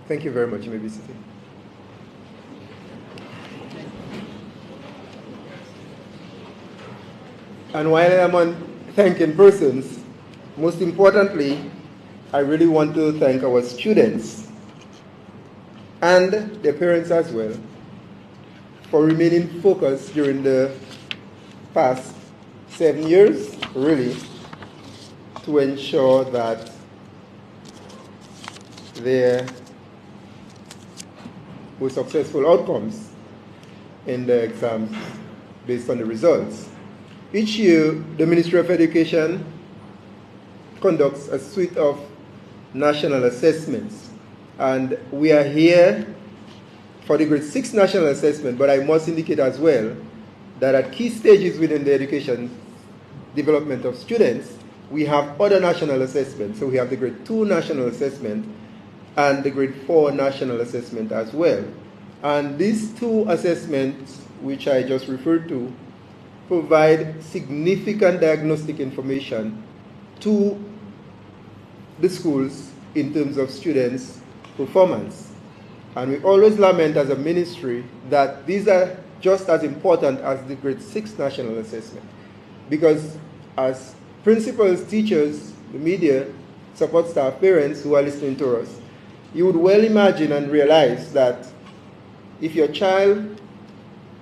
Thank you very much. You may be seated. And while I am on thanking persons, most importantly, I really want to thank our students and their parents as well for remaining focused during the past 7 years, really, to ensure that there were successful outcomes in the exams based on the results. Each year, the Ministry of Education conducts a suite of national assessments, and we are here for the grade 6 national assessment, but I must indicate as well that at key stages within the education development of students, we have other national assessments. So we have the grade 2 national assessment and the grade 4 national assessment as well. And these two assessments, which I just referred to, provide significant diagnostic information to the schools in terms of students' performance. And we always lament as a ministry that these are just as important as the grade 6 national assessment. Because as principals, teachers, the media, support staff, parents who are listening to us, you would well imagine and realize that if your child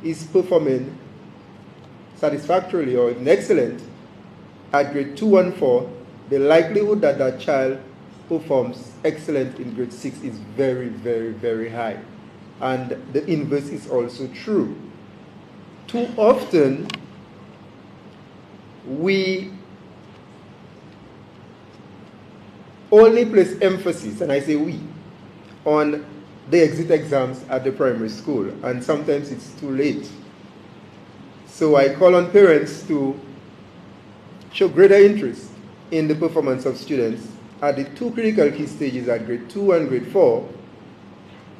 is performing satisfactorily or even excellent at grade 2 and 4, the likelihood that that child performs excellent in grade 6 is very, very, very high. And the inverse is also true. Too often, we only place emphasis, and I say we, on the exit exams at the primary school, and sometimes it's too late. So I call on parents to show greater interest in the performance of students at the two critical key stages at grade 2 and grade 4,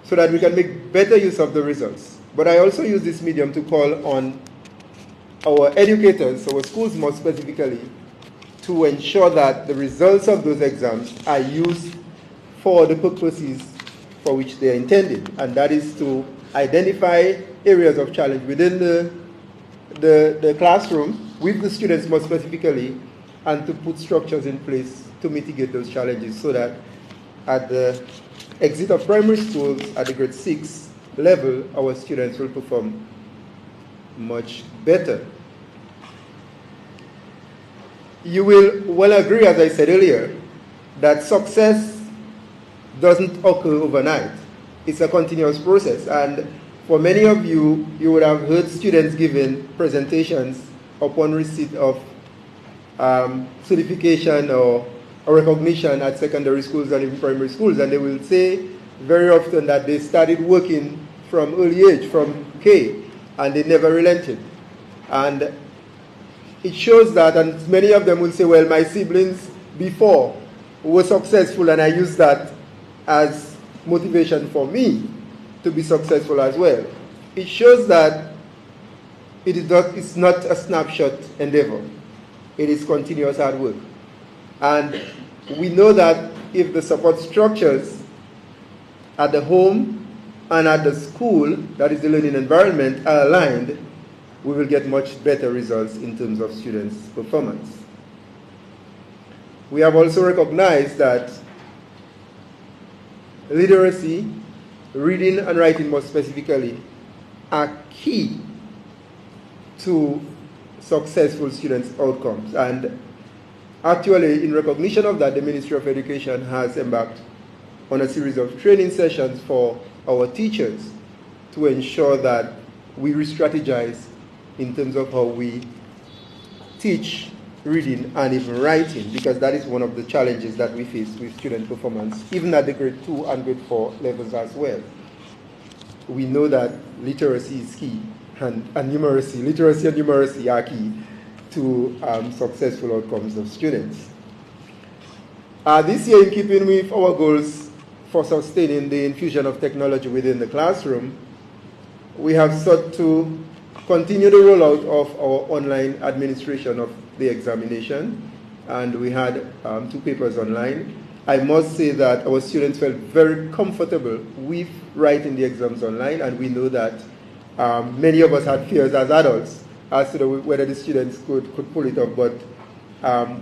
so that we can make better use of the results. But I also use this medium to call on our educators, our schools more specifically, to ensure that the results of those exams are used for the purposes for which they are intended, and that is to identify areas of challenge within the classroom with the students more specifically, and to put structures in place to mitigate those challenges so that at the exit of primary schools at the grade 6 level, our students will perform much better. You will well agree, as I said earlier, that success doesn't occur overnight. It's a continuous process, and for many of you, you would have heard students giving presentations upon receipt of certification or recognition at secondary schools and even primary schools, and they will say very often that they started working from early age, from K, and they never relented. And it shows that, and many of them will say, well, my siblings before were successful, and I use that as motivation for me to be successful as well. It shows that it's not a snapshot endeavor. It is continuous hard work. And we know that if the support structures at the home and at the school, that is the learning environment, are aligned, we will get much better results in terms of students' performance. We have also recognized that literacy, reading and writing more specifically, are key to successful students' outcomes. And actually, in recognition of that, the Ministry of Education has embarked on a series of training sessions for our teachers to ensure that we re-strategize in terms of how we teach reading and even writing, because that is one of the challenges that we face with student performance, even at the grade 2 and grade 4 levels as well. We know that literacy is key, and literacy and numeracy are key to successful outcomes of students. This year, in keeping with our goals for sustaining the infusion of technology within the classroom, we have sought to continue the rollout of our online administration of the examination, and we had 2 papers online. I must say that our students felt very comfortable with writing the exams online, and we know that many of us had fears as adults as to whether the students could pull it off, but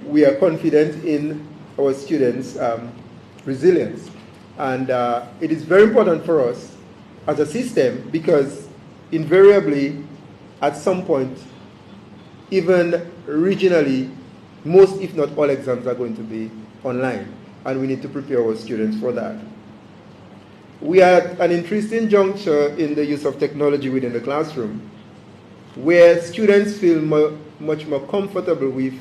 we are confident in our students' resilience. And it is very important for us as a system, because invariably, at some point, even regionally, most if not all exams are going to be online, and we need to prepare our students for that. We are at an interesting juncture in the use of technology within the classroom, where students feel much more comfortable with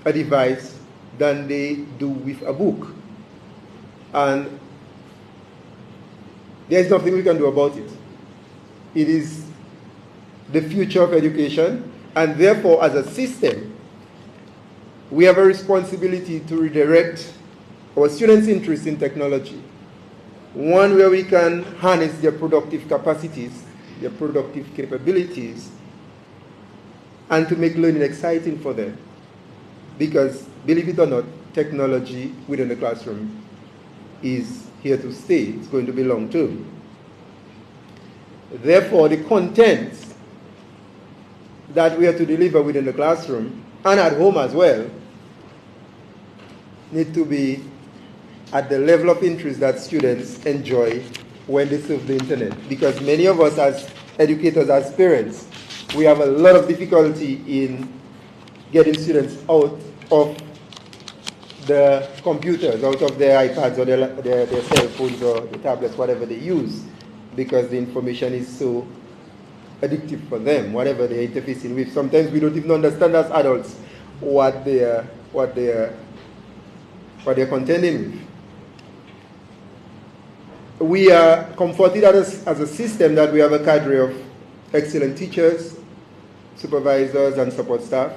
a device than they do with a book. And there's nothing we can do about it. It is the future of education, and therefore, as a system, we have a responsibility to redirect our students' interest in technology. One where we can harness their productive capacities, their productive capabilities, and to make learning exciting for them. Because, believe it or not, technology within the classroom is here to stay. It's going to be long term. Therefore, the contents that we are to deliver within the classroom and at home as well need to be at the level of interest that students enjoy when they surf the internet. Because many of us as educators, as parents, we have a lot of difficulty in getting students out of the computers, out of their iPads or their cell phones or the tablets, whatever they use, because the information is so addictive for them, whatever they're interfacing with. Sometimes we don't even understand as adults what they're contending with. We are comforted as a system that we have a cadre of excellent teachers, supervisors, and support staff.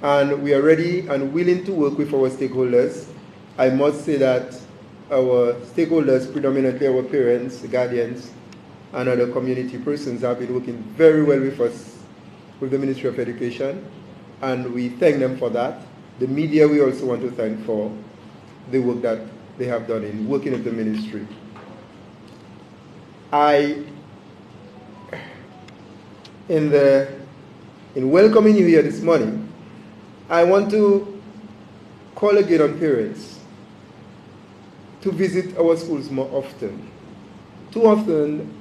And we are ready and willing to work with our stakeholders. I must say that our stakeholders, predominantly our parents, guardians, and other community persons, have been working very well with us, with the Ministry of Education, and we thank them for that. The media we also want to thank for the work that they have done in working with the ministry. In welcoming you here this morning, I want to call again on parents to visit our schools more often. Too often,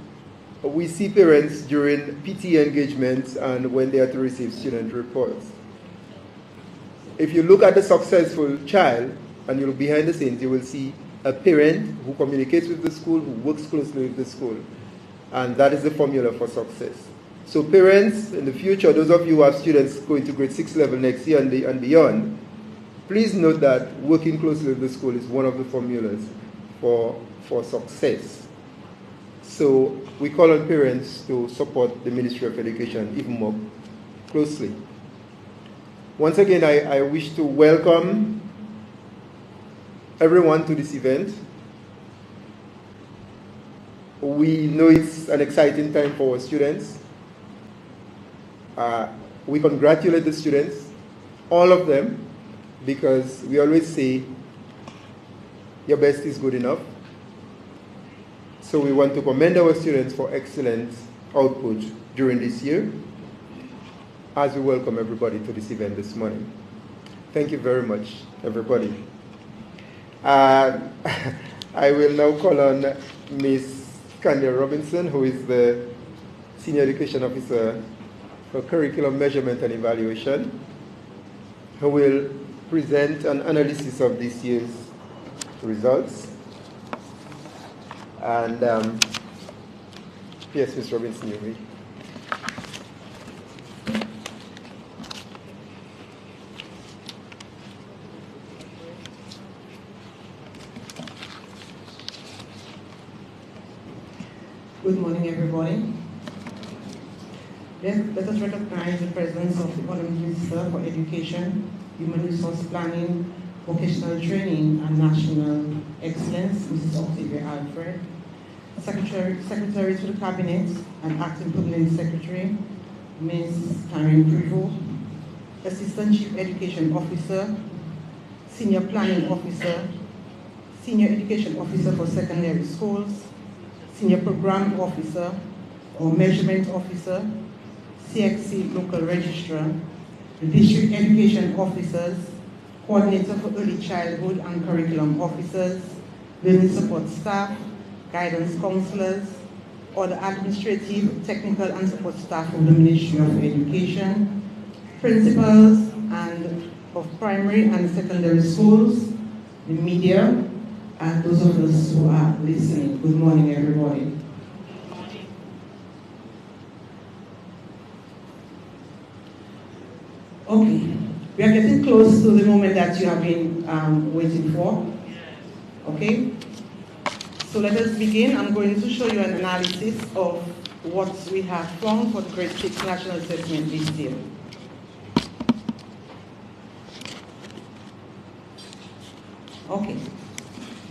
we see parents during PTA engagements and when they are to receive student reports. If you look at the successful child and you look behind the scenes, you will see a parent who communicates with the school, who works closely with the school. And that is the formula for success. So parents, in the future, those of you who have students going to grade 6 level next year and beyond, please note that working closely with the school is one of the formulas for success. So we call on parents to support the Ministry of Education even more closely. Once again, I wish to welcome everyone to this event. We know it's an exciting time for our students. We congratulate the students, all of them, because we always say your best is good enough. So we want to commend our students for excellent output during this year, as we welcome everybody to this event this morning. Thank you very much, everybody. I will now call on Ms. Candia Robinson, who is the Senior Education Officer for Curriculum Measurement and Evaluation, who will present an analysis of this year's results. And yes, Ms. Robinson, you may. Good morning, everybody. Let us recognize the presence of the Honorable Minister for Education, Human Resource Planning, Vocational Training, and National Excellence, Mrs. Octavia Alfred, Secretary to the Cabinet and Acting Permanent Secretary, Ms. Karen Prevost, Assistant Chief Education Officer, Senior Planning Officer, Senior Education Officer for Secondary Schools, Senior Program Officer or Measurement Officer, CXC Local Registrar, the District Education Officers, Coordinator for Early Childhood and Curriculum Officers, Learning Support Staff, Guidance Counselors, or the administrative, technical, and support staff of the Ministry of Education, principals and of primary and secondary schools, the media, and those of us who are listening. Good morning, everybody. Okay, we are getting close to the moment that you have been waiting for. Okay, so let us begin. I'm going to show you an analysis of what we have found for the Grade 6 National Assessment this year. Okay,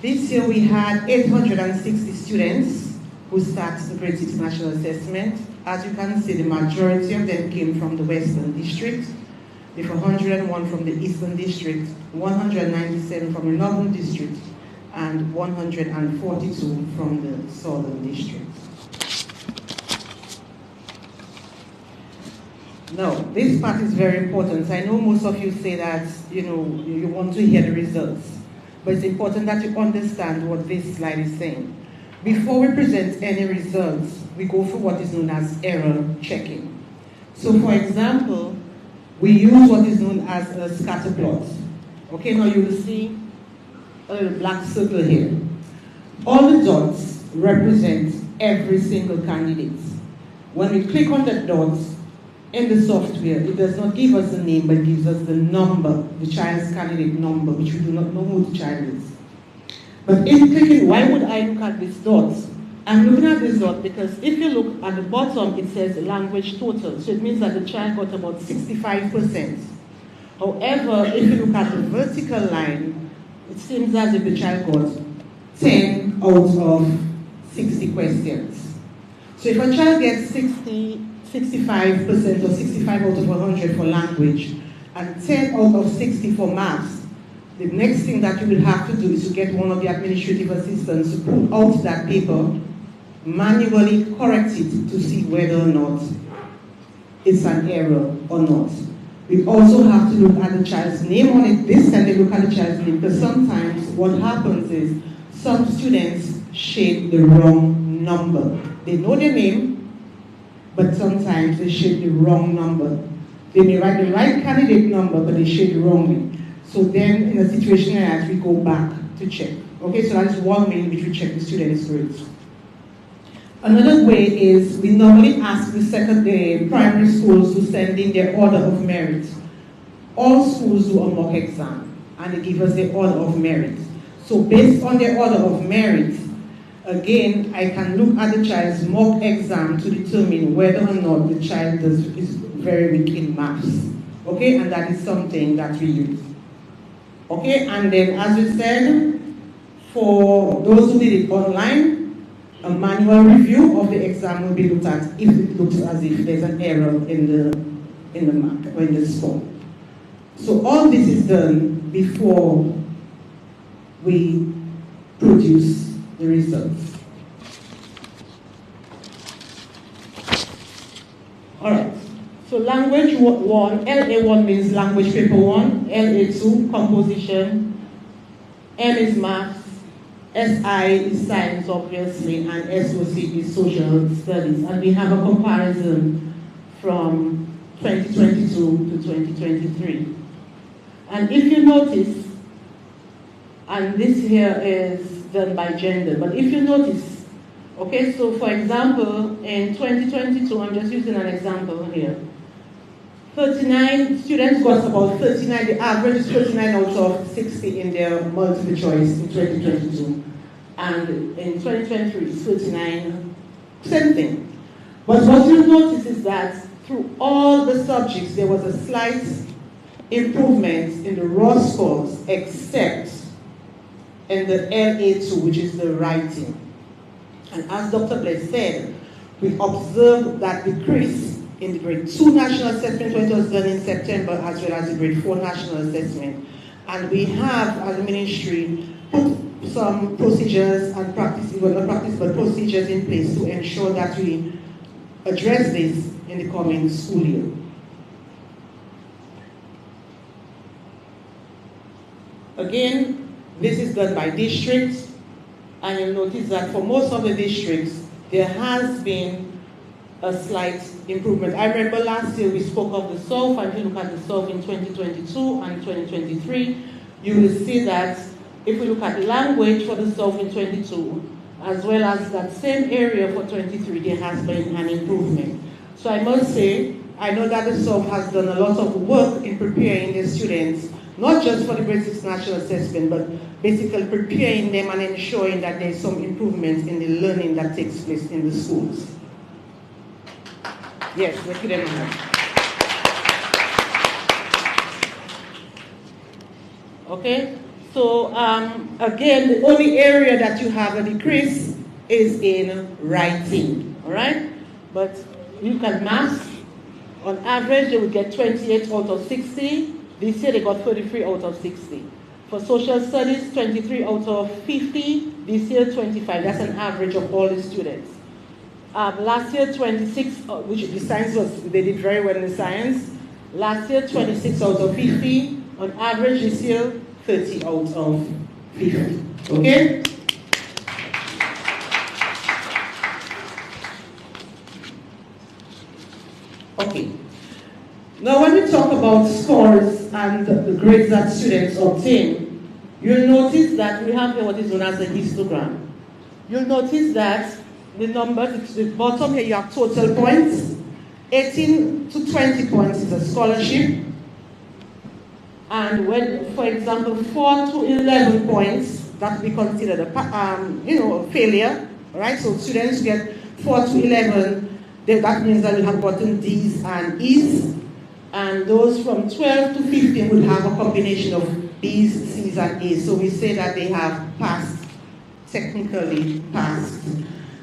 this year we had 860 students who started the Grade 6 National Assessment. As you can see, the majority of them came from the Western District, with 101 from the Eastern District, 197 from the Northern District, and 142 from the Southern District. Now, this part is very important. I know most of you say that, you want to hear the results, but it's important that you understand what this slide is saying. Before we present any results, we go through what is known as error checking. So, for example, we use what is known as a scatter plot. Okay, now you will see a little black circle here. All the dots represent every single candidate. When we click on the dots in the software, it does not give us the name, but it gives us the number, the child's candidate number, which we do not know who the child is. But in clicking, why would I look at these dots? I'm looking at this dot because if you look at the bottom, it says language total. So it means that the child got about 65%. However, if you look at the vertical line, it seems as if the child got 10 out of 60 questions. So if a child gets 65% or 65 out of 100 for language and 10 out of 60 for maths, the next thing that you will have to do is to get one of the administrative assistants to pull out that paper, manually correct it to see whether or not it's an error or not. We also have to look at the child's name on it. This time they look at the child's name because sometimes what happens is some students shade the wrong number. They know their name, but sometimes they shade the wrong number. They may write the right candidate number, but they shade wrongly. So then in a situation like that, we go back to check. Okay, so that is one way in which we check the student's grades. Another way is we normally ask the primary schools to send in their order of merit. All schools do a mock exam and they give us the order of merit. So based on their order of merit, again, I can look at the child's mock exam to determine whether or not the child is very weak in maths. Okay, and that is something that we use. Okay, and then as we said, for those who did it online, a manual review of the exam will be looked at if it looks as if there's an error in the mark or in the score. So all this is done before we produce the results. All right. So language 1, LA1 means language paper 1, LA2 composition, M is maths, SI is science obviously, and SOC is social studies. And we have a comparison from 2022 to 2023. And if you notice, and this here is done by gender, but if you notice, okay, so for example, in 2022, I'm just using an example here, 39 students got about 39, the average is 39 out of 60 in their multiple choice in 2022. And in 2023, it's 39, same thing. But what you'll notice is that through all the subjects, there was a slight improvement in the raw scores, except in the LA2, which is the writing. And as Dr. Bless said, we observed that decrease in the grade 2 national assessment when it was done in September, as well as the grade 4 national assessment. And we have, as a ministry, put some procedures and practices, well not practice, but procedures in place to ensure that we address this in the coming school year. Again, this is done by districts, and you'll notice that for most of the districts, there has been a slight improvement. I remember last year we spoke of the South, and if you look at the South in 2022 and 2023, you will see that if we look at language for the South in 22, as well as that same area for 23, there has been an improvement. So I must say, I know that the South has done a lot of work in preparing the students, not just for the grade 6 national assessment, but basically preparing them and ensuring that there's some improvements in the learning that takes place in the schools. Yes, let's give them a hand. Okay, so again, the only area that you have a decrease is in writing, all right? But you look at maths, on average, they would get 28 out of 60. This year, they got 33 out of 60. For social studies, 23 out of 50. This year, 25. That's an average of all the students. Last year, 26, which the science was, they did very well in the science. Last year, 26 out of 50. On average, this year, 30 out of 50. Okay? Okay. Now, when we talk about scores and the grades that students obtain, you'll notice that we have here what is known as a histogram. You'll notice that the numbers, at the bottom here, you have total points. 18 to 20 points is a scholarship. And when, for example, 4 to 11 points, that will be considered a failure. Right? So students get 4 to 11, that means that we have gotten D's and E's. And those from 12 to 15 would have a combination of B's, C's, and A's. So we say that they have passed, technically passed.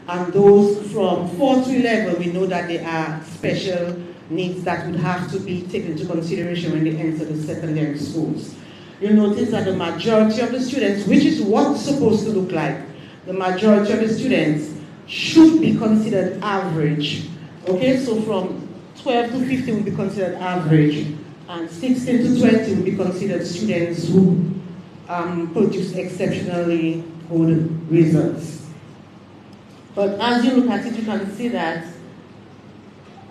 And those from 4 to 11, we know that they are special needs that would have to be taken into consideration when they enter the secondary schools. You'll notice that the majority of the students, which is what it's supposed to look like, the majority of the students should be considered average. Okay, so from 12 to 15 will be considered average, and 16 to 20 will be considered students who produce exceptionally good results. But as you look at it, you can see that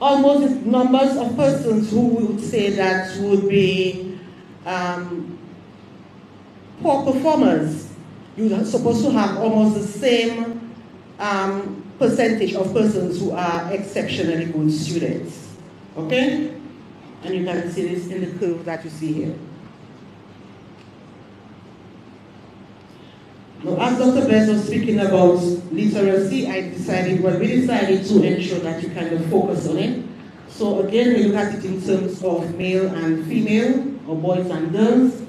almost the numbers of persons who would say that would be poor performers, you're supposed to have almost the same percentage of persons who are exceptionally good students. Okay? And you can see this in the curve that you see here. Now, as Dr. Bess was speaking about literacy, we decided to ensure that you kind of focus on it. So again, we look at it in terms of male and female, or boys and girls.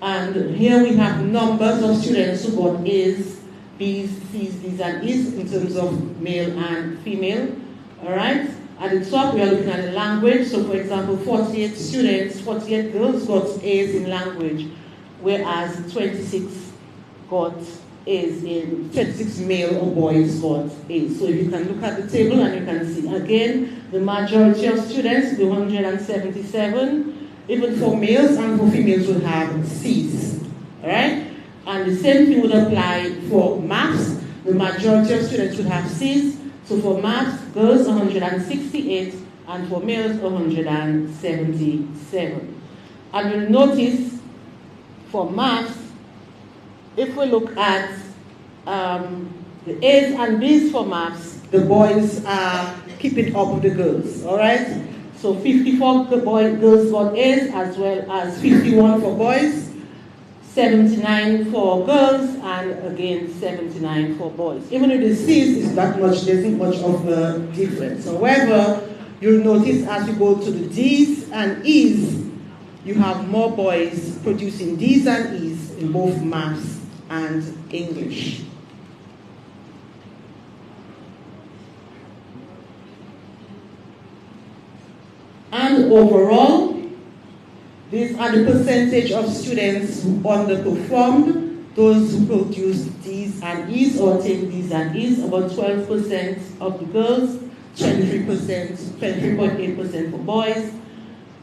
And here we have numbers of students who got A's, B's, C's, D's, and E's in terms of male and female. All right? At the top, we are looking at the language. So for example, 48 girls got A's in language, whereas 26 got A's in, 26 male or boys got A's. So you can look at the table and you can see, again, the majority of students, the 177, even for males and for females will have C's, all right? And the same thing would apply for maths. The majority of students would have C's. So for maths, girls 168, and for males 177. And you'll notice for maths, if we look at the A's and B's for maths, the boys are keeping up with the girls, all right? So 54 girls got A's, as well as 51 for boys, 79 for girls, and again 79 for boys. Even if the C's is that much, there isn't much of a difference. However, you'll notice as you go to the D's and E's, you have more boys producing D's and E's in both maths and English. overall. These are the percentage of students who underperformed, those who produced D's and E's or take D's and E's, about 12% of the girls, 23.8% for boys,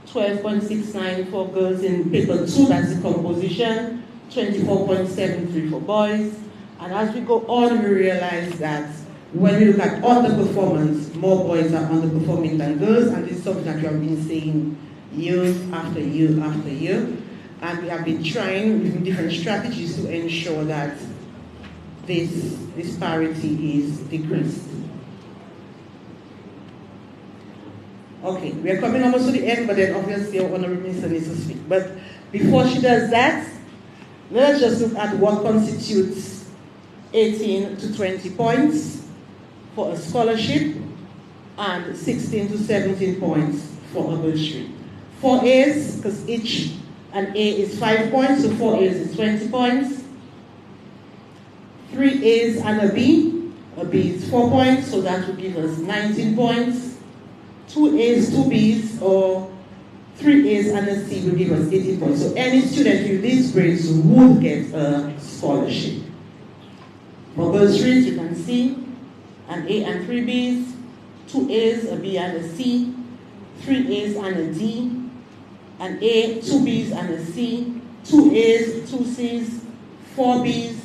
12.69 for girls in paper 2, that's the composition, 24.73 for boys. And as we go on, we realize that when we look at underperformance, more boys are underperforming than girls, and this is something that we have been saying year after year after year. And we have been trying with different strategies to ensure that this disparity is decreased. Okay, we are coming almost to the end, but then obviously our Honorable Minister needs to speak. But before she does that, let us just look at what constitutes 18 to 20 points for a scholarship and 16 to 17 points for a bursary. 4 A's, because each an A is 5 points, so 4 A's is 20 points. 3 A's and a B is 4 points, so that will give us 19 points. 2 A's, 2 B's, or 3 A's and a C will give us 18 points. So any student with these grades would get a scholarship. For bursaries, you can see an A and 3 B's, 2 A's, a B and a C, 3 A's and a D, an A, 2 B's and a C, 2 A's, 2 C's, 4 B's,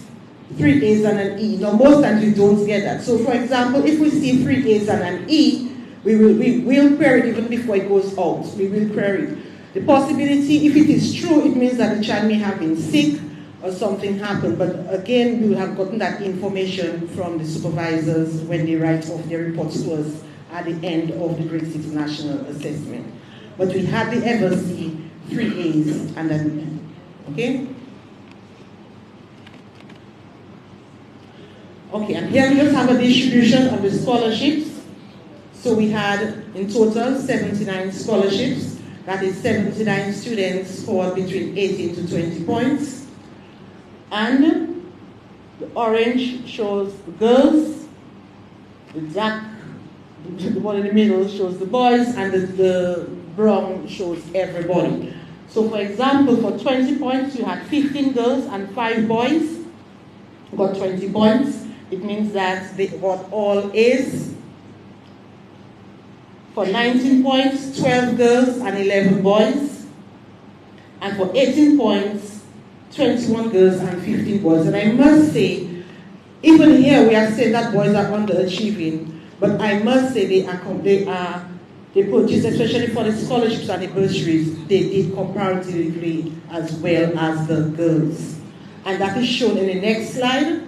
3 A's and an E. Now most times we don't get that. So for example, if we see 3 A's and an E, we will query it even before it goes out. We will query it. The possibility, if it is true, it means that the child may have been sick or something happened. But again, we will have gotten that information from the supervisors when they write off their reports to us at the end of the grade 6 national assessment. But we hardly ever see 3 A's and an E. Okay? Okay, and here we just have a distribution of the scholarships. So we had in total 79 scholarships. That is 79 students scored between 18 to 20 points. And the orange shows the girls, the dark, the one in the middle shows the boys, and the brown shows everybody. So for example, for 20 points, you had 15 girls and 5 boys who got 20 points. It means that they got all A's. For 19 points, 12 girls and 11 boys. And for 18 points, 21 girls and 15 boys. And I must say, even here we are saying that boys are underachieving, but I must say they produced, especially for the scholarships and the bursaries, they did comparatively as well as the girls. And that is shown in the next slide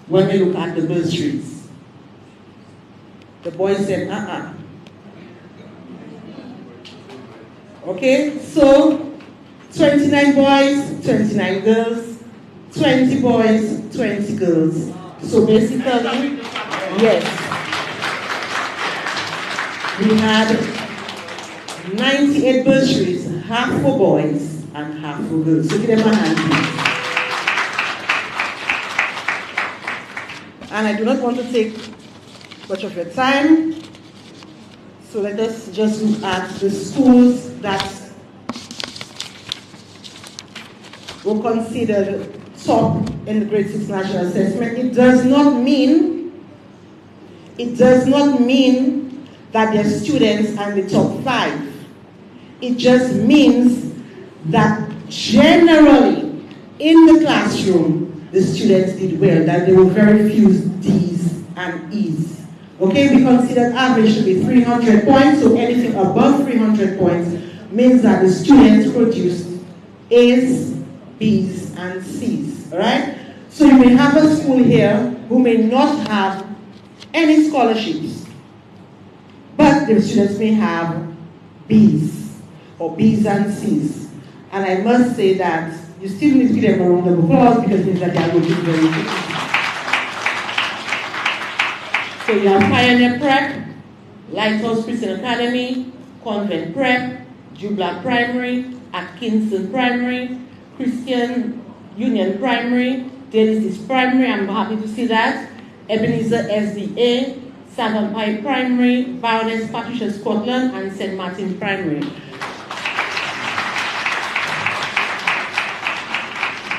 when we look at the bursaries. The boys said, Okay, so 29 boys, 29 girls, 20 boys, 20 girls. So basically, yes, we had 98 bursaries, half for boys and half for girls. So give them a hand, please. And I do not want to take much of your time. So let us just look at the schools that were considered top in the grade 6 national assessment. It does not mean that their students are in the top 5. It just means that generally in the classroom, the students did well, that there were very few D's and E's. Okay, we consider average to be 300 points, so anything above 300 points means that the students produced A's, B's, and C's, all right? So you may have a school here who may not have any scholarships, but the students may have B's, or B's and C's. And I must say that you still need to give them a round of applause because it means that they are going to be very good. So you have Pioneer Prep, Lighthouse Christian Academy, Convent Prep, Jubla Primary, Atkinson Primary, Christian Union Primary, Dennis Primary, I'm happy to see that, Ebenezer SDA, Savon Pike Primary, Baroness Patricia Scotland, and St. Martin Primary.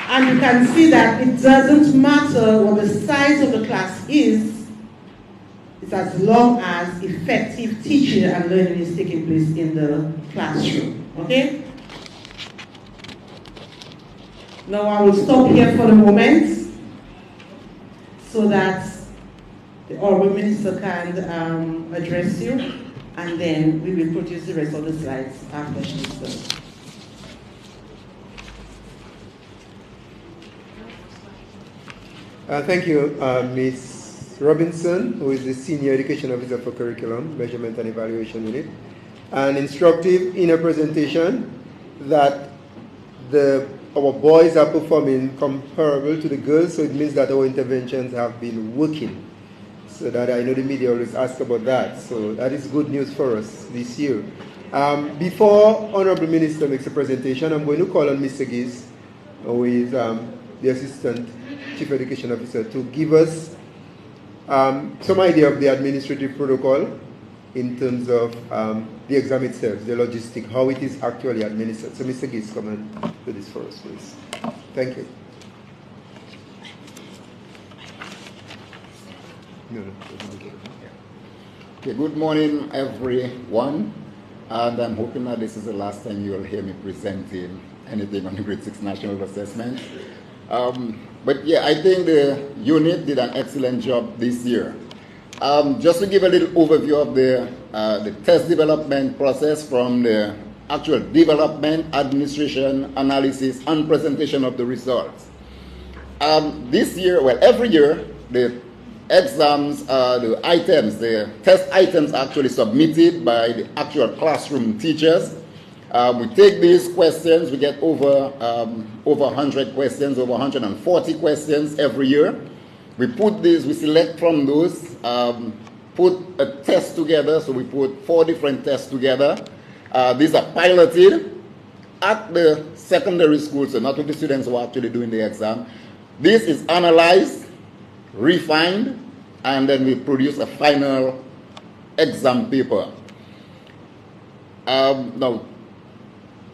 And you can see that it doesn't matter what the size of the class is, it's as long as effective teaching and learning is taking place in the classroom. Okay? Now I will stop here for the moment so that the Honorable Minister can address you, and then we will produce the rest of the slides after she's done. Thank you, Ms. Robinson, who is the Senior Education Officer for Curriculum, Measurement and Evaluation Unit, and instructive in her presentation that our boys are performing comparable to the girls, so it means that our interventions have been working. So that I know the media always ask about that, so that is good news for us this year. Before Honorable Minister makes a presentation, I'm going to call on Mr. Gies, who is the Assistant Chief Education Officer, to give us some idea of the administrative protocol in terms of the exam itself, the logistic, how it is actually administered. So Mr. Gies, come and do this for us, please. Thank you. Okay, good morning, everyone. And I'm hoping that this is the last time you will hear me presenting anything on the Grade 6 National Assessment. But yeah, I think the unit did an excellent job this year. Just to give a little overview of the test development process from the actual development, administration, analysis, and presentation of the results. This year, well, every year, the exams, the items, the test items actually submitted by the actual classroom teachers. We take these questions, we get over 100 questions, over 140 questions every year. We put these, we select from those, put a test together, so we put 4 different tests together. These are piloted at the secondary school, so not with the students who are actually doing the exam. This is analyzed, refined, and then we produce a final exam paper. Now,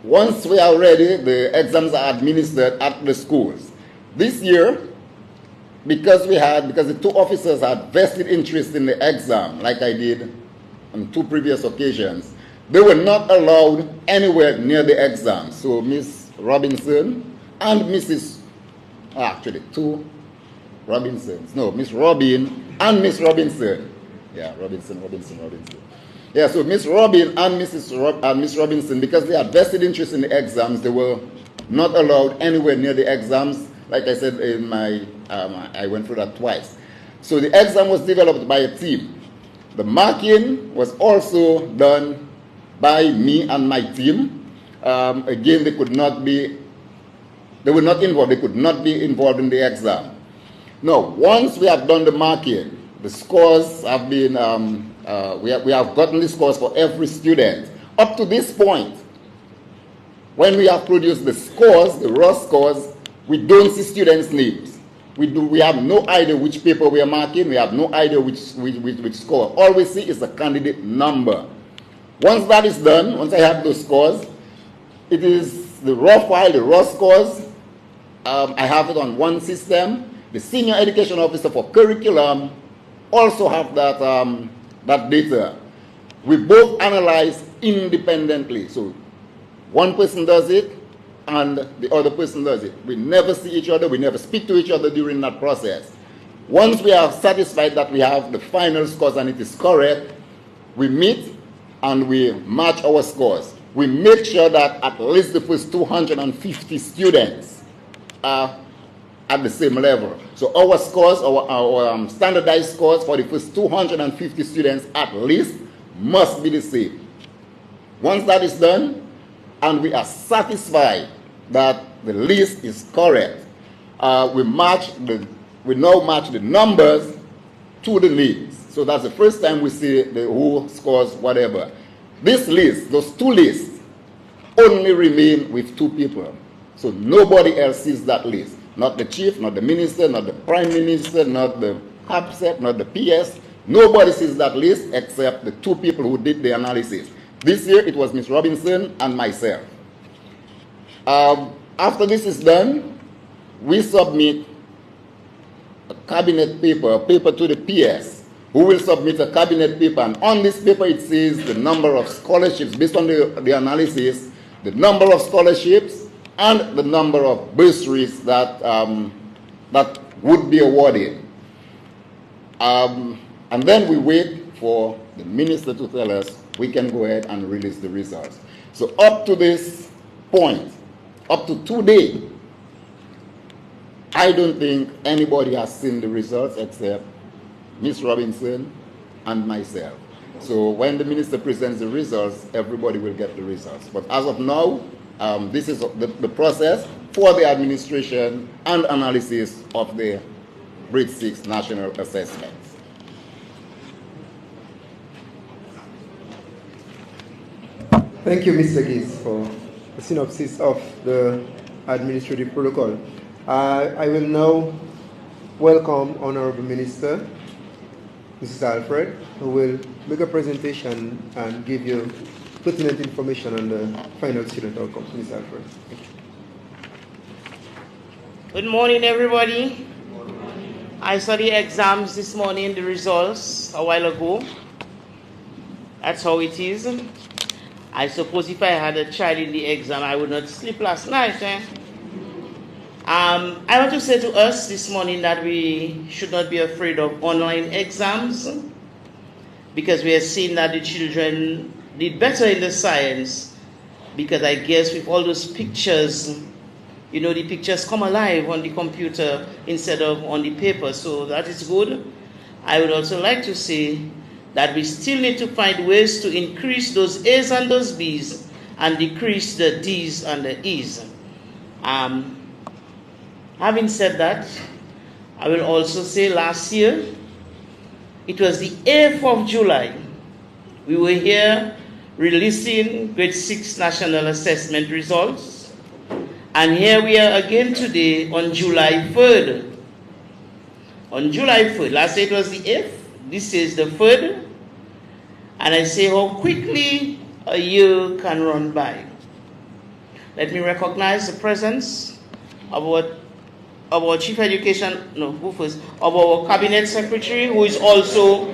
once we are ready, the exams are administered at the schools. This year, because the 2 officers had vested interest in the exam, like I did on 2 previous occasions, they were not allowed anywhere near the exam. So Miss Robinson and Mrs. Actually, 2 Robinsons. No, Miss Robin and Miss Robinson. Yeah, Robinson. Yeah, so Miss Robin and Miss Robinson, because they had vested interest in the exams, they were not allowed anywhere near the exams. Like I said in my, I went through that twice. So the exam was developed by a team. The marking was also done by me and my team. Again, they could not be involved in the exam. Now, once we have done the marking, the scores have been, we have gotten the scores for every student. Up to this point, when we have produced the scores, the raw scores, we don't see students' names. We have no idea which paper we are marking. We have no idea which score. All we see is the candidate number. Once that is done, once I have those scores, it is the raw file, the raw scores. I have it on one system. The Senior Education Officer for Curriculum also have that data. We both analyze independently. So one person does it and the other person does it. We never see each other. We never speak to each other during that process. Once we are satisfied that we have the final scores and it is correct, we meet and we match our scores. We make sure that at least the first 250 students are at the same level. So our scores, our standardized scores for the first 250 students at least must be the same. Once that is done, and we are satisfied that the list is correct, we now match the numbers to the names. So that's the first time we see who scores whatever. This list, those 2 lists, only remain with 2 people. So nobody else sees that list. Not the chief, not the minister, not the prime minister, not the APSET, not the PS. Nobody sees that list except the two people who did the analysis. This year it was Ms. Robinson and myself. After this is done, we submit a cabinet paper, a paper to the PS, who will submit a cabinet paper, and on this paper it says the number of scholarships, based on the analysis, the number of scholarships and the number of bursaries that, that would be awarded. And then we wait for the minister to tell us we can go ahead and release the results. So up to this point, up to today, I don't think anybody has seen the results except Ms. Robinson and myself. So when the minister presents the results, everybody will get the results. But as of now, this is the process for the administration and analysis of the Grade 6 National Assessment. Thank you, Mr. Gies, for the synopsis of the administrative protocol. I will now welcome Honorable Minister, Mrs. Alfred, who will make a presentation and give you pertinent information on the final student outcomes. Mrs. Alfred. Good morning, everybody. I saw the exams this morning, the results a while ago. That's how it is. I suppose if I had a child in the exam, I would not sleep last night. I want to say to us this morning that we should not be afraid of online exams, because we have seen that the children did better in the science, because I guess with all those pictures, you know, the pictures come alive on the computer instead of on the paper, so that is good. I would also like to say that we still need to find ways to increase those A's and those B's and decrease the D's and the E's. Having said that, I will also say last year, it was the 8th of July, we were here releasing Grade 6 National Assessment results, and here we are again today on July 3rd. On July 3rd, last year it was the 8th, this is the 3rd, and I say how quickly a year can run by. Let me recognize the presence of our Chief Education, no, who first? Of our Cabinet Secretary, who is also,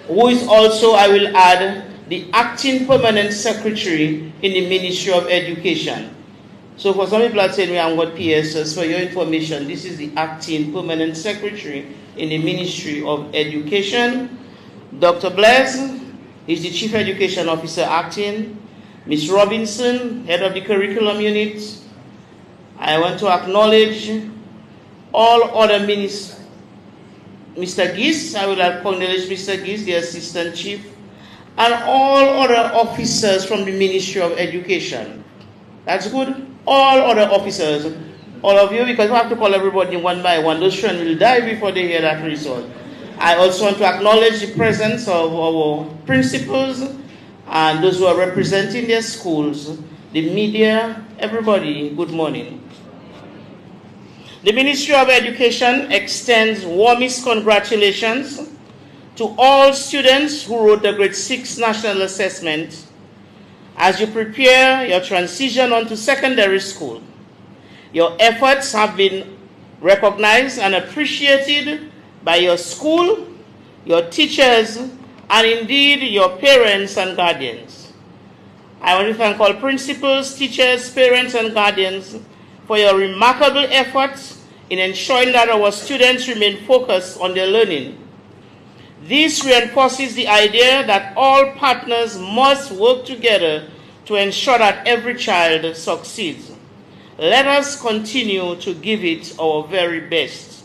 I will add, the Acting Permanent Secretary in the Ministry of Education. So for some people are saying we haven't got PSs, for your information, this is the Acting Permanent Secretary in the Ministry of Education. Dr. Blaise is the Chief Education Officer acting. Ms. Robinson, Head of the Curriculum Unit. I want to acknowledge all other ministers. Mr. Gies, I will acknowledge Mr. Gies, the Assistant Chief, and all other officers from the Ministry of Education. That's good. All other officers, all of you, because we have to call everybody one by one. Those children will die before they hear that result. I also want to acknowledge the presence of our principals and those who are representing their schools, the media, everybody, good morning. The Ministry of Education extends warmest congratulations to all students who wrote the Grade 6 National Assessment as you prepare your transition onto secondary school. Your efforts have been recognized and appreciated by your school, your teachers, and indeed your parents and guardians. I want to thank all principals, teachers, parents, and guardians for your remarkable efforts in ensuring that our students remain focused on their learning. This reinforces the idea that all partners must work together to ensure that every child succeeds. Let us continue to give it our very best.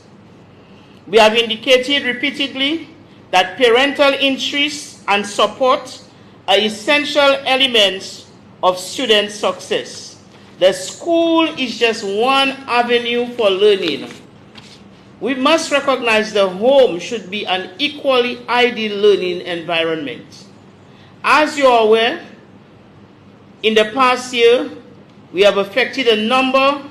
We have indicated repeatedly that parental interest and support are essential elements of student success. The school is just one avenue for learning. We must recognize the home should be an equally ideal learning environment. As you are aware, in the past year, we have effected a number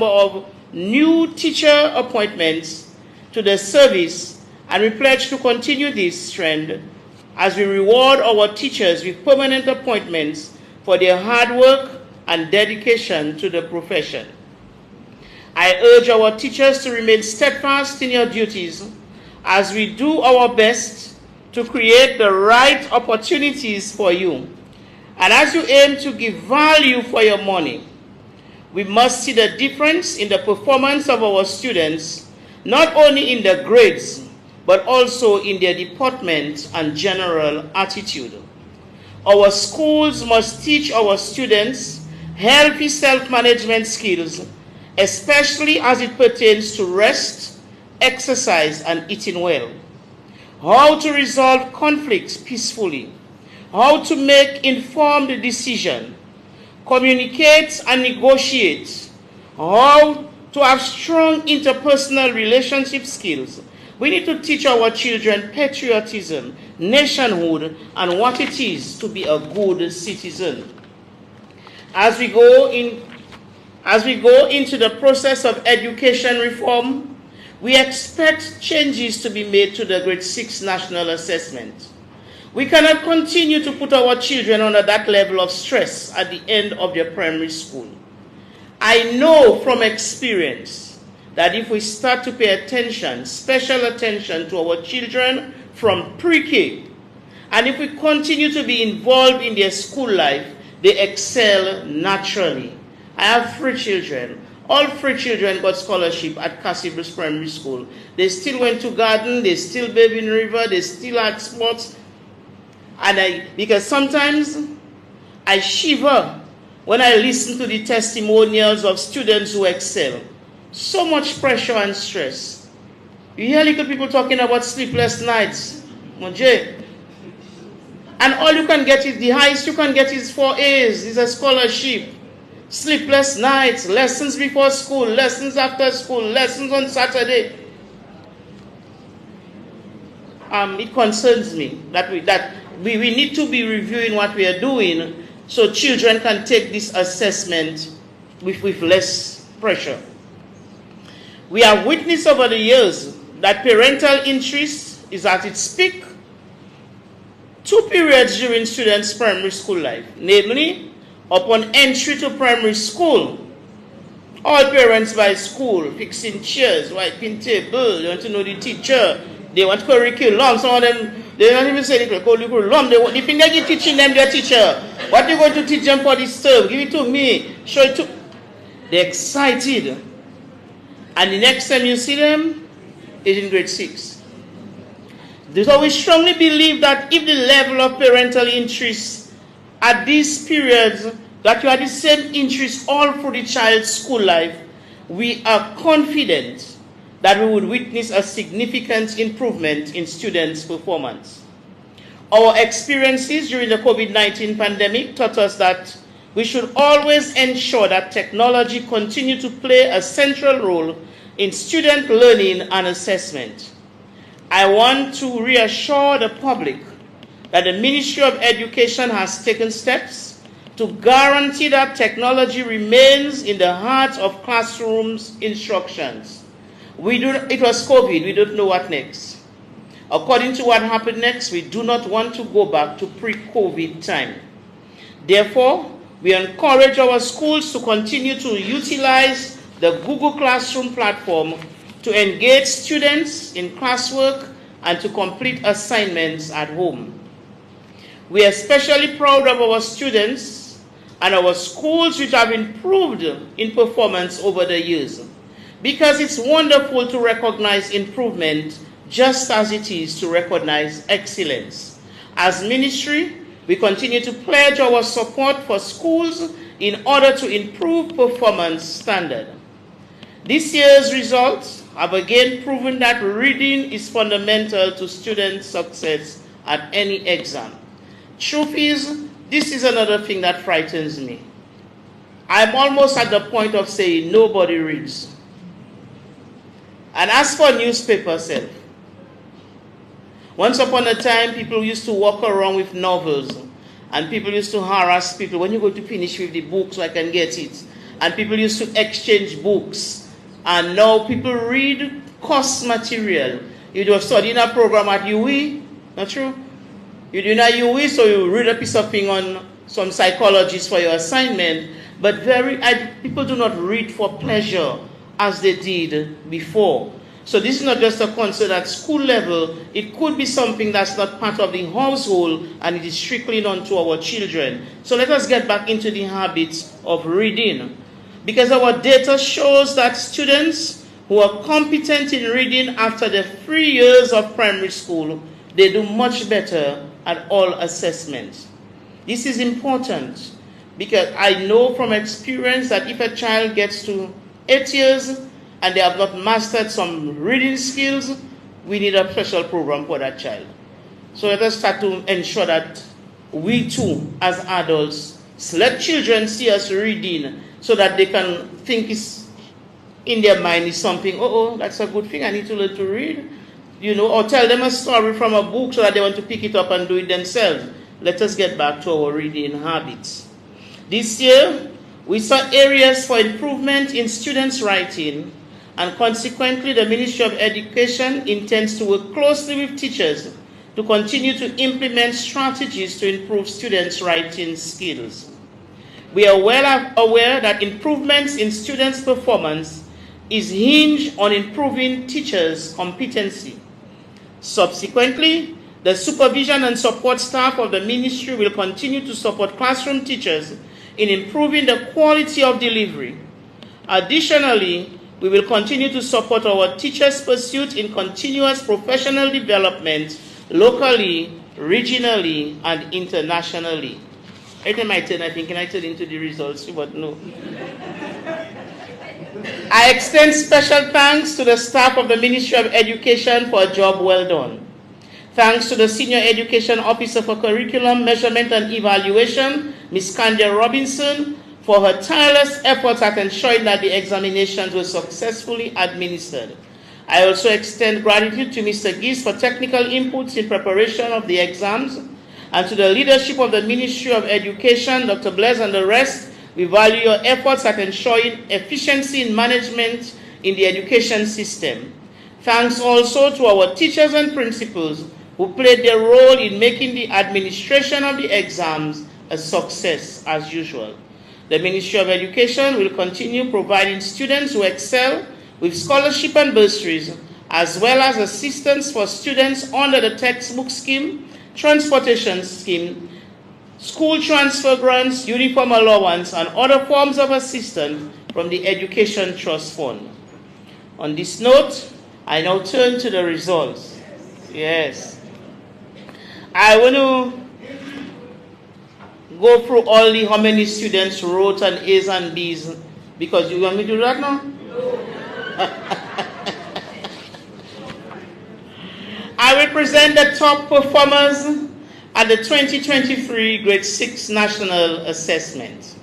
of new teacher appointments to the service And we pledge to continue this trend as we reward our teachers with permanent appointments for their hard work and dedication to the profession. I urge our teachers to remain steadfast in your duties as we do our best to create the right opportunities for you. And as you aim to give value for your money, we must see the difference in the performance of our students, not only in the grades, but also in their deportment and general attitude. Our schools must teach our students healthy self-management skills, especially as it pertains to rest, exercise, and eating well. How to resolve conflicts peacefully, how to make informed decisions, communicate and negotiate, how to have strong interpersonal relationship skills. We need to teach our children patriotism, nationhood, and what it is to be a good citizen. As we go into the process of education reform, we expect changes to be made to the Grade 6 National Assessment. We cannot continue to put our children under that level of stress at the end of their primary school. I know from experience that if we start to pay attention, special attention to our children from pre-K, and if we continue to be involved in their school life, they excel naturally. I have 3 children. All 3 children got scholarship at Cassibus Primary School. They still went to garden, they still bathe in river, they still had sports. And because sometimes I shiver when I listen to the testimonials of students who excel. So much pressure and stress. You hear little people talking about sleepless nights. And all you can get is, the highest you can get is 4 A's, is a scholarship. Sleepless nights, lessons before school, lessons after school, lessons on Saturday. It concerns me that we need to be reviewing what we are doing so children can take this assessment with less pressure. We have witnessed over the years that parental interest is at its peak 2 periods during students' primary school life, namely, upon entry to primary school. All parents by school, fixing chairs, wiping table, they want to know the teacher, they want curriculum. Some of them, they don't even say the curriculum. They think they're teaching them their teacher. What are you going to teach them for this term? Give it to me. Show it to... They're excited. And the next time you see them is in grade 6. So we strongly believe that if the level of parental interest at these periods, that you have the same interest all through the child's school life, we are confident that we would witness a significant improvement in students' performance. Our experiences during the COVID-19 pandemic taught us that we should always ensure that technology continue to play a central role in student learning and assessment. I want to reassure the public that the Ministry of Education has taken steps to guarantee that technology remains in the heart of classrooms instructions. It was COVID, we don't know what next. According to what happened next, we do not want to go back to pre-COVID time. Therefore, we encourage our schools to continue to utilize the Google Classroom platform to engage students in classwork and to complete assignments at home. We are especially proud of our students and our schools which have improved in performance over the years, because it's wonderful to recognize improvement just as it is to recognize excellence. As ministry, we continue to pledge our support for schools in order to improve performance standard. This year's results have again proven that reading is fundamental to student success at any exam. Truth is, this is another thing that frightens me. I'm almost at the point of saying nobody reads. And as for newspaper self, once upon a time, people used to walk around with novels, and people used to harass people, when you're going to finish with the book so I can get it. And people used to exchange books. And now people read course material. You do study in a program at UE, not true? You do not UE, so you read a piece of thing on some psychologist for your assignment, but people do not read for pleasure as they did before. So this is not just a concern at school level, it could be something that's not part of the household and it is trickling on to our children. So let us get back into the habits of reading. Because our data shows that students who are competent in reading after the 3 years of primary school, they do much better at all assessments. This is important because I know from experience that if a child gets to 8 years and they have not mastered some reading skills, we need a special program for that child. So let us start to ensure that we too, as adults, let children see us reading so that they can think it's in their mind is something, oh, that's a good thing, I need to learn to read. Or tell them a story from a book so that they want to pick it up and do it themselves. Let us get back to our reading habits. This year, we saw areas for improvement in students' writing, and consequently, the Ministry of Education intends to work closely with teachers to continue to implement strategies to improve students' writing skills. We are well aware that improvements in students' performance is hinged on improving teachers' competency. Subsequently, the supervision and support staff of the ministry will continue to support classroom teachers in improving the quality of delivery. Additionally, we will continue to support our teachers' pursuit in continuous professional development locally, regionally, and internationally. Every time I turn, I think, can I turn into the results? But no. I extend special thanks to the staff of the Ministry of Education for a job well done. Thanks to the Senior Education Officer for Curriculum, Measurement and Evaluation, Ms. Candia Robinson, for her tireless efforts at ensuring that the examinations were successfully administered. I also extend gratitude to Mr. Gies for technical inputs in preparation of the exams, and to the leadership of the Ministry of Education, Dr. Blaise and the rest. We value your efforts at ensuring efficiency in management in the education system. Thanks also to our teachers and principals who played their role in making the administration of the exams a success as usual. The Ministry of Education will continue providing students who excel with scholarship and bursaries, as well as assistance for students under the textbook scheme, transportation scheme, school transfer grants, uniform allowance, and other forms of assistance from the Education Trust Fund. On this note, I now turn to the results. Yes. I want to go through how many students wrote an A's and B's, because you want me to do that now? I will present the top performers at the 2023 Grade 6 National Assessment.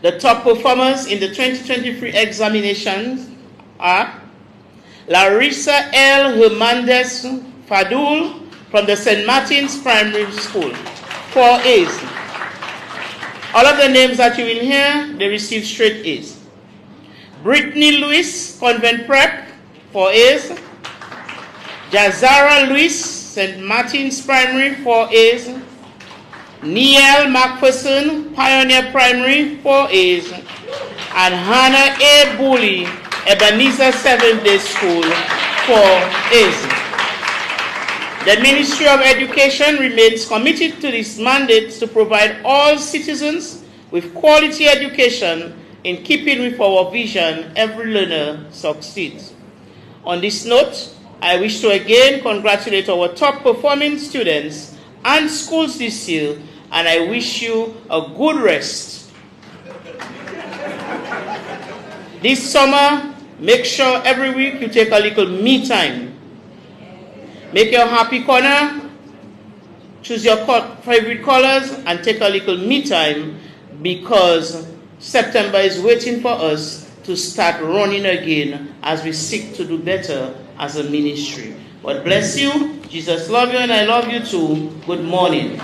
The top performers in the 2023 examinations are Larissa L. Hernandez Fadul from the St. Martin's Primary School, 4 A's. All of the names that you will hear, they received straight A's. Brittany Lewis, Convent Prep, 4 A's. Jazara Lewis, St. Martin's Primary, 4 A's. Neil McPherson, Pioneer Primary, 4 A's. And Hannah A. Bully, Ebenezer 7th Day School, 4 A's. The Ministry of Education remains committed to this mandate to provide all citizens with quality education in keeping with our vision, every learner succeeds. On this note, I wish to again congratulate our top performing students and schools this year, and I wish you a good rest. This summer, make sure every week you take a little me time. Make your happy corner, choose your favorite colors, and take a little me time, because September is waiting for us to start running again as we seek to do better as a ministry. God bless you. Jesus love you, and I love you too. Good morning.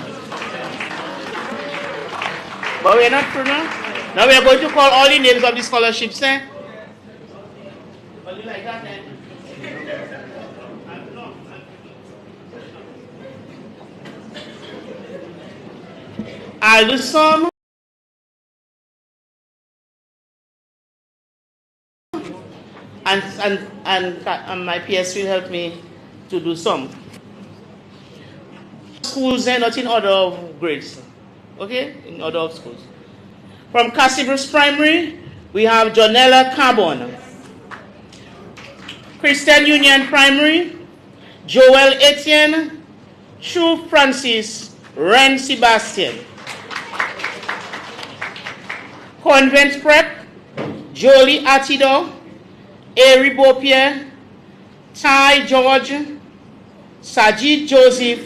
But we're not through now. Now we are going to call all the names of the scholarships. But you like that, then? I'll do some. And my PS will help me to do some. Schools and not in order of grades. Okay? In order of schools. From Cassibus Primary, we have Jonella Carbon. Christian Union Primary, Joel Etienne, Shu Francis, Ren Sebastian. Convent Prep, Jolie Atido, Ari Bopier, Ty George, Sajid Joseph,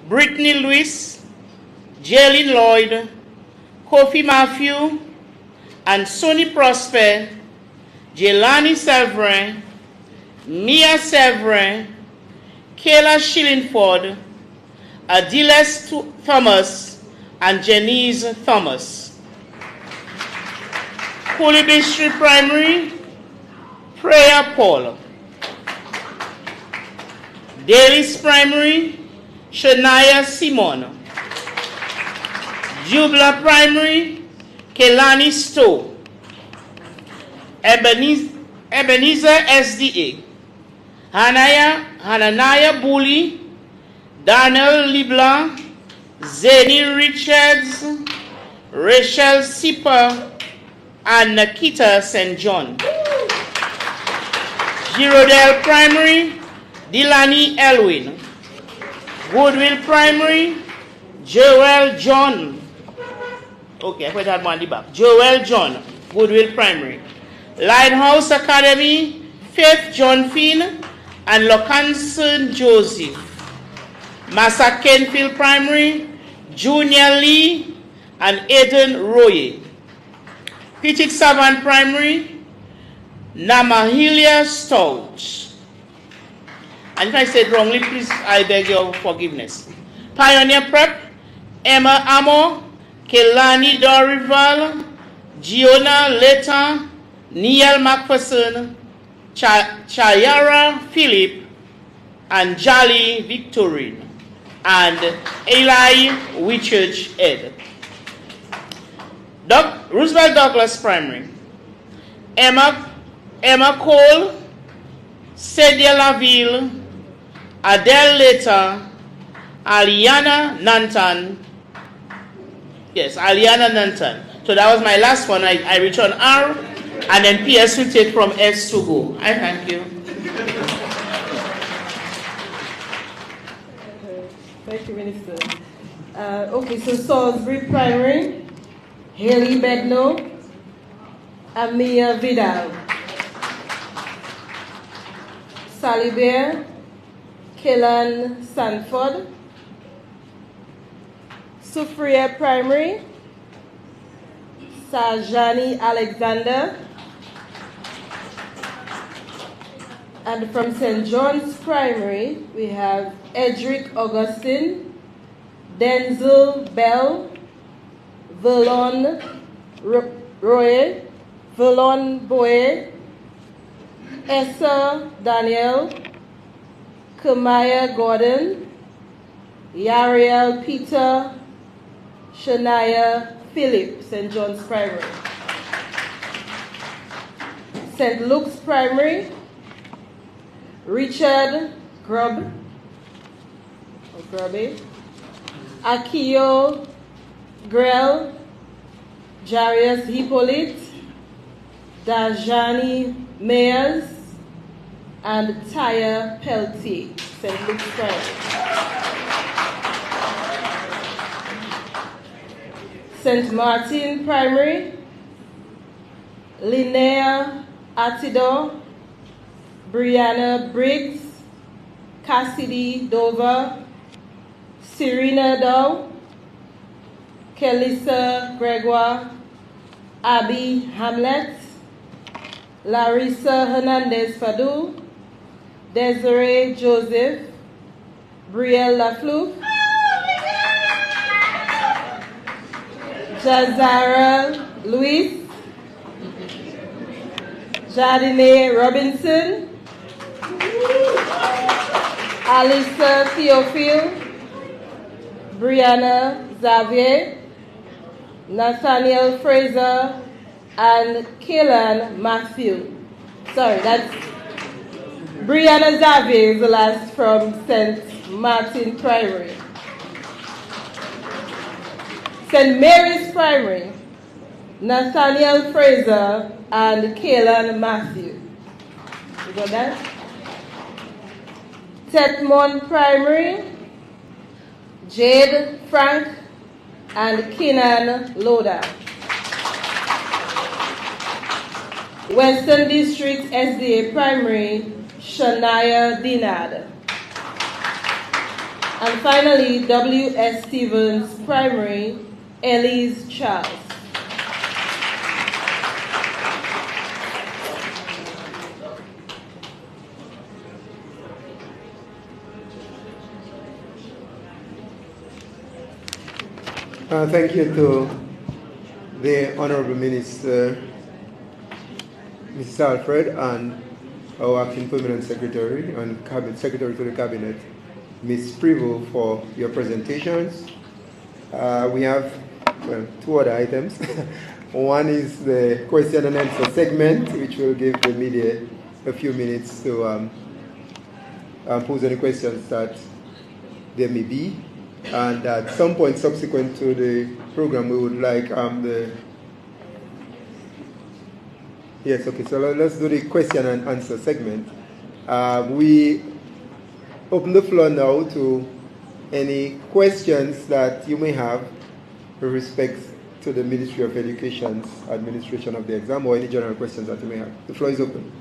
Brittany Lewis, Jaylin Lloyd, Kofi Matthew, and Sonny Prosper, Jelani Severin, Mia Severin, Kayla Shillingford, Adiles Thomas, and Janice Thomas. Holy Street Primary, Prayer Paul. Daly's Primary, Shania Simon. Jubla Primary, Kelani Stowe. Ebenezer SDA. Hananiah Bully, Daniel Libla, Zeni Richards, Rachel Sipper, and Nikita St. John. Girodale Primary, Delaney Elwin. Woodville Primary, Joel John. Okay, I put that one in the back. Joel John, Woodville Primary. Lighthouse Academy, Faith John Finn, and Locanson Joseph. Massa Kenfield Primary, Junior Lee, and Aiden Roye. Petit Savant Primary, Namahilia Stout. And if I said wrongly, please, I beg your forgiveness. Pioneer Prep, Emma Amo, Kelani Dorival, Giona Leta, Neil McPherson, Chayara Philip, and Jolly Victorine, and Eli Whitchurch Ed. Roosevelt Douglas Primary, Emma Cole, Cedia Laville, Adele Leta, Aliana Nantan. Yes, Aliana Nantan. So that was my last one. I return R, and then PS will take from S to go. I thank you. Thank you, Minister. Okay, so Salisbury Primary, Haley Bedno, Amia Vidal. Sally Bear, Kellan Sanford. Sufria Primary, Sajani Alexander. And from St. John's Primary, we have Edric Augustine, Denzel Bell, Verlon Roy, Verlon Boye, Essa Daniel, Kamaya Gordon, Yariel Peter, Shania Philip, St. John's Primary. St. Luke's Primary, Richard Grubby, Akio Grell, Jarius Hippolyte, Dajani Mayers, and Taya Peltier, St. Luke's Primary. St. Martin Primary, Linnea Atido, Brianna Briggs, Cassidy Dover, Serena Dow, Kelissa Gregoire, Abby Hamlet, Larissa Hernandez Fadu, Desiree Joseph, Brielle Lafleur, Jazara Luis, Jardine Robinson, Alisa Theophile, Brianna Xavier, Nathaniel Fraser, and Kaylan Matthew. Sorry, that's Brianna Davey is the last from St. Martin Primary. St. Mary's Primary, Nathaniel Fraser and Kaylan Matthew. You got that? Tetmon Primary, Jade Frank and Kenan Loda. Western District SDA Primary, Shania Dinard. And finally, W.S. Stevens Primary, Elise Charles. Thank you to the Honorable Minister, Mrs. Alfred, and our Acting Permanent Secretary and Cabinet Secretary to the Cabinet, Ms. Prevost, for your presentations. We have two other items. One is the question and answer segment, which will give the media a few minutes to pose any questions that there may be. And at some point subsequent to the program, we would like yes, okay, so let's do the question and answer segment. We open the floor now to any questions that you may have with respect to the Ministry of Education's administration of the exam, or any general questions that you may have. The floor is open.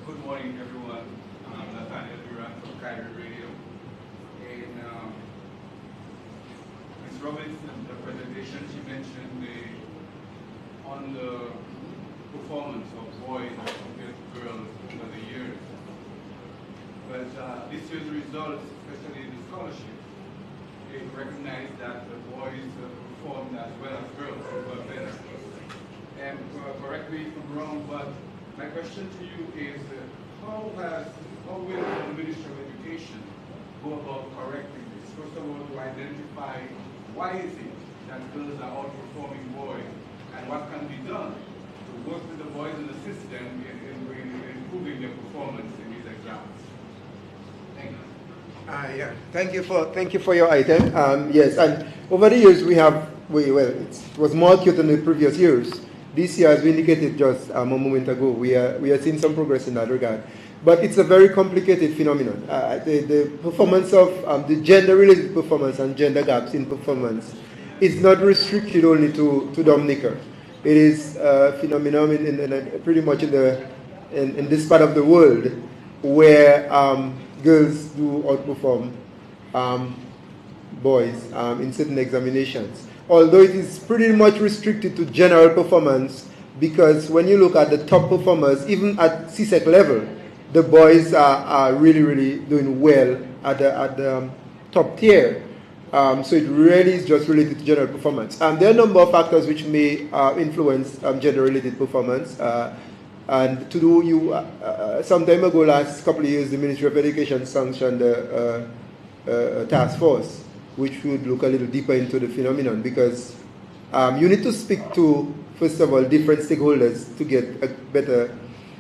Good morning, everyone. I'm Nathaniel Durant from Kyrie Radio. And Ms. Robinson, the presentation, she mentioned on the performance of boys as compared to girls over the years. But this year's results, especially in the scholarship, they recognize that the boys performed as well as girls, were better. And correct me if I'm wrong, but my question to you is, how will the Ministry of Education go about correcting this? First of all, to identify why is it that girls are outperforming boys, and what can be done to work with the boys in the system in improving their performance in these exams? Thank you. Yeah. Thank you for your item. Yes, and over the years it was more acute than the previous years. This year, as we indicated just a moment ago, we are seeing some progress in that regard. But it's a very complicated phenomenon. The performance of the gender-related performance and gender gaps in performance is not restricted only to Dominica. It is a phenomenon pretty much in this part of the world where girls do outperform boys in certain examinations. Although it is pretty much restricted to general performance, because when you look at the top performers, even at CSEC level, the boys are really, really doing well at the top tier. So it really is just related to general performance. There are a number of factors which may influence gender-related performance. And some time ago, last couple of years, the Ministry of Education sanctioned a task force which would look a little deeper into the phenomenon, because you need to speak to, first of all, different stakeholders to get a better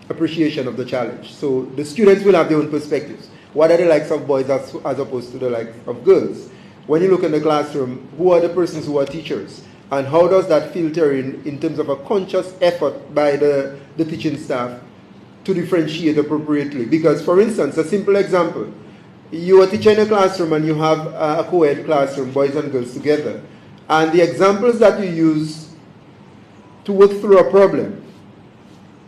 appreciation of the challenge. So the students will have their own perspectives. What are the likes of boys as opposed to the likes of girls? When you look in the classroom, who are the persons who are teachers? And how does that filter in terms of a conscious effort by the teaching staff to differentiate appropriately? Because, for instance, a simple example, you are teaching in a classroom and you have a co-ed classroom, boys and girls together. And the examples that you use to work through a problem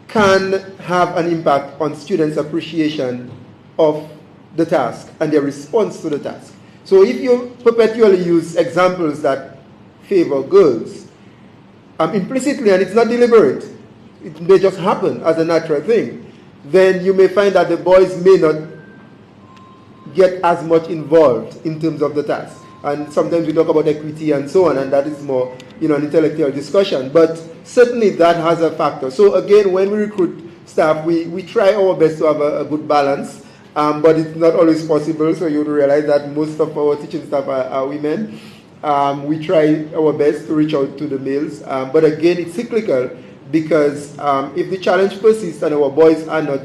can have an impact on students' appreciation of the task and their response to the task. So if you perpetually use examples that favor girls, implicitly, and it's not deliberate, they just happen as a natural thing, then you may find that the boys may not get as much involved in terms of the task. And sometimes we talk about equity and so on, and that is more, an intellectual discussion. But certainly that has a factor. So again, when we recruit staff, we try our best to have a good balance but it's not always possible, so you'll realize that most of our teaching staff are women. We try our best to reach out to the males, but again, it's cyclical, because if the challenge persists and our boys are not,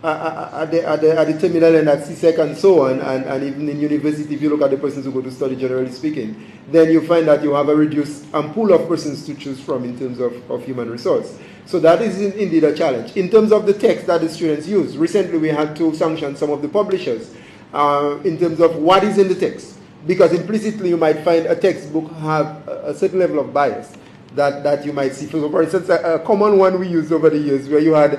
at the terminal and at CSEC and so on, and even in university, if you look at the persons who go to study, generally speaking, then you find that you have a reduced pool of persons to choose from in terms of human resource. So that is indeed a challenge. In terms of the text that the students use, recently we had to sanction some of the publishers in terms of what is in the text, because implicitly you might find a textbook have a certain level of bias that you might see. For instance, a common one we used over the years, where you had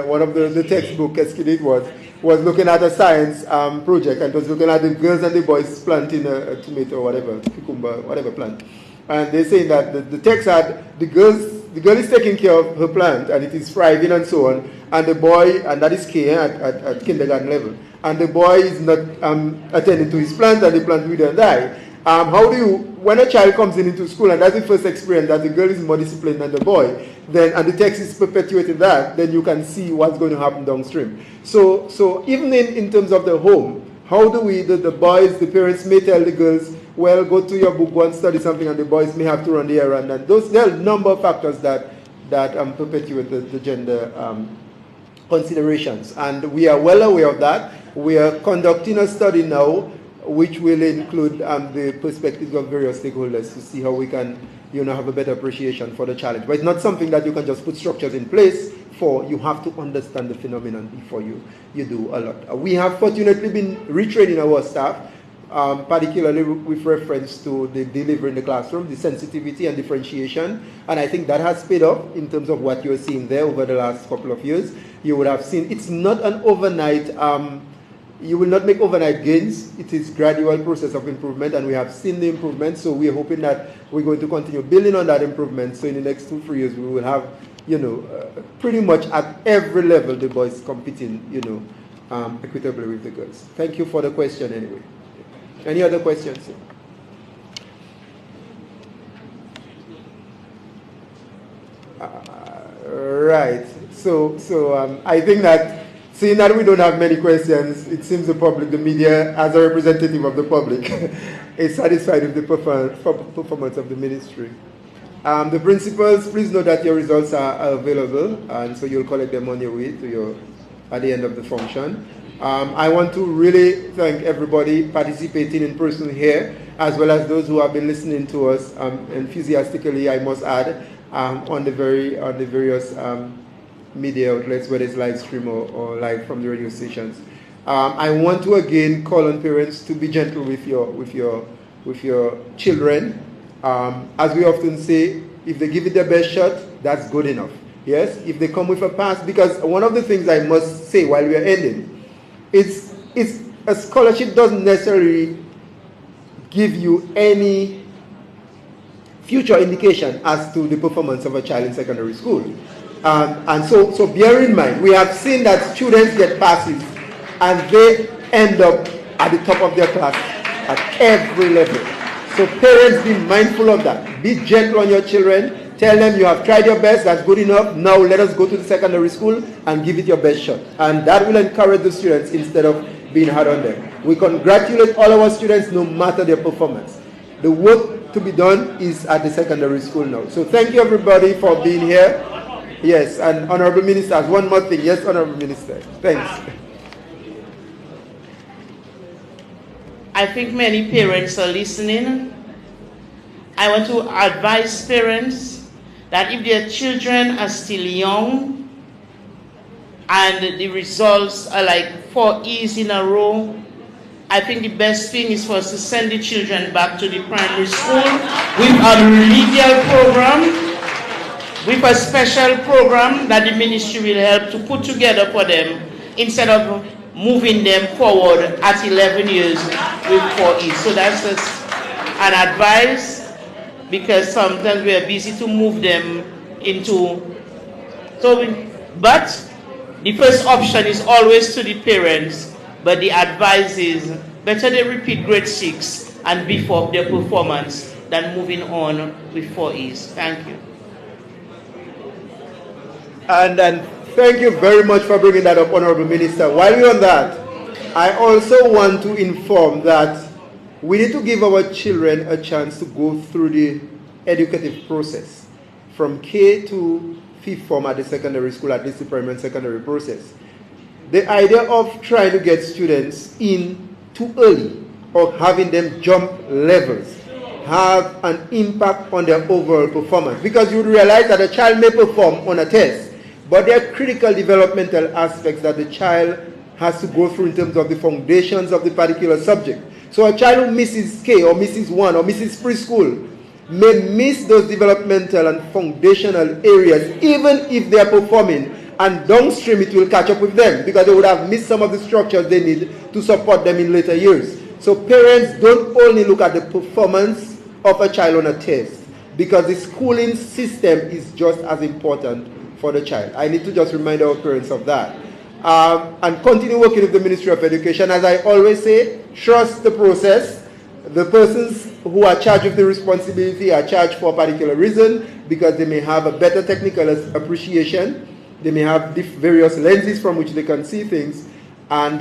one of the textbook, as it was looking at a science project, and was looking at the girls and the boys planting a tomato or whatever, cucumber, whatever plant. And they're saying that the text had the girl is taking care of her plant and it is thriving and so on, and the boy, and that is K at kindergarten level, and the boy is not attending to his plant and the plant will die. How do you, when a child comes into school and that's the first experience that the girl is more disciplined than the boy, then, and the text is perpetuating that, then you can see what's going to happen downstream. So even in terms of the home, how do we, the boys, the parents may tell the girls, well, go to your book, go and study something, and the boys may have to run the errand. And there are a number of factors that perpetuate the gender considerations. And we are well aware of that. We are conducting a study now which will include the perspectives of various stakeholders to see how we can have a better appreciation for the challenge. But it's not something that you can just put structures in place for. You have to understand the phenomenon before you do a lot. We have fortunately been retraining our staff, particularly with reference to the delivery in the classroom, the sensitivity and differentiation. And I think that has paid off in terms of what you're seeing there over the last couple of years. You would have seen it's not an overnight, you will not make overnight gains. It is a gradual process of improvement, and we have seen the improvement. So we are hoping that we're going to continue building on that improvement. So in the next 2-3 years, we will have, pretty much at every level, the boys competing, equitably with the girls. Thank you for the question anyway. Any other questions? Right. So I think that, seeing that we don't have many questions, it seems the media, as a representative of the public, is satisfied with the performance of the ministry. The principals, please know that your results are available, and so you'll collect them on your way to at the end of the function. I want to really thank everybody participating in person here, as well as those who have been listening to us enthusiastically, I must add, on the various media outlets, whether it's live stream or live from the radio stations. I want to again call on parents to be gentle with your children. As we often say, if they give it their best shot, that's good enough. Yes, if they come with a pass, because one of the things I must say while we are ending, it's a scholarship doesn't necessarily give you any future indication as to the performance of a child in secondary school. And so bear in mind, we have seen that students get passes and they end up at the top of their class at every level. So parents, be mindful of that. Be gentle on your children. Tell them you have tried your best, that's good enough. Now let us go to the secondary school and give it your best shot. And that will encourage the students instead of being hard on them. We congratulate all our students no matter their performance. The work to be done is at the secondary school now. So thank you everybody for being here. Yes, and Honorable Ministers, one more thing. Yes, Honorable Minister. Thanks. I think many parents are listening. I want to advise parents that if their children are still young and the results are like 4 E's in a row, I think the best thing is for us to send the children back to the primary school with a remedial program, with a special program that the ministry will help to put together for them, instead of moving them forward at 11 years with 4 E's. So that's just an advice, because sometimes we are busy to move them into. But the first option is always to the parents, but the advice is better they repeat grade 6 and beef up their performance than moving on with 4 E's. Thank you. And then Thank you very much for bringing that up, Honorable Minister. While we're on that, I also want to inform that we need to give our children a chance to go through the educative process from K to 5th form at the secondary school, at least the primary and secondary process. The idea of trying to get students in too early or having them jump levels have an impact on their overall performance, because you would realize that a child may perform on a test, but there are critical developmental aspects that the child has to go through in terms of the foundations of the particular subject. So a child who misses K or misses 1 or misses preschool may miss those developmental and foundational areas even if they are performing, and downstream it will catch up with them because they would have missed some of the structures they need to support them in later years. So parents don't only look at the performance of a child on a test, because the schooling system is just as important for the child. I need to just remind our parents of that. And continue working with the Ministry of Education. As I always say, trust the process. The persons who are charged with the responsibility are charged for a particular reason, because they may have a better technical appreciation. They may have various lenses from which they can see things. And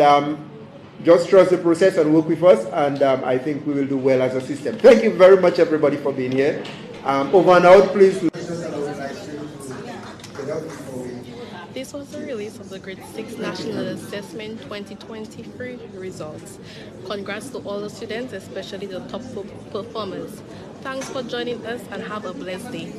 just trust the process and work with us, and I think we will do well as a system. Thank you very much, everybody, for being here. Over and out, please. This was the release of the Grade 6 National Assessment 2023 results. Congrats to all the students, especially the top performers. Thanks for joining us and have a blessed day.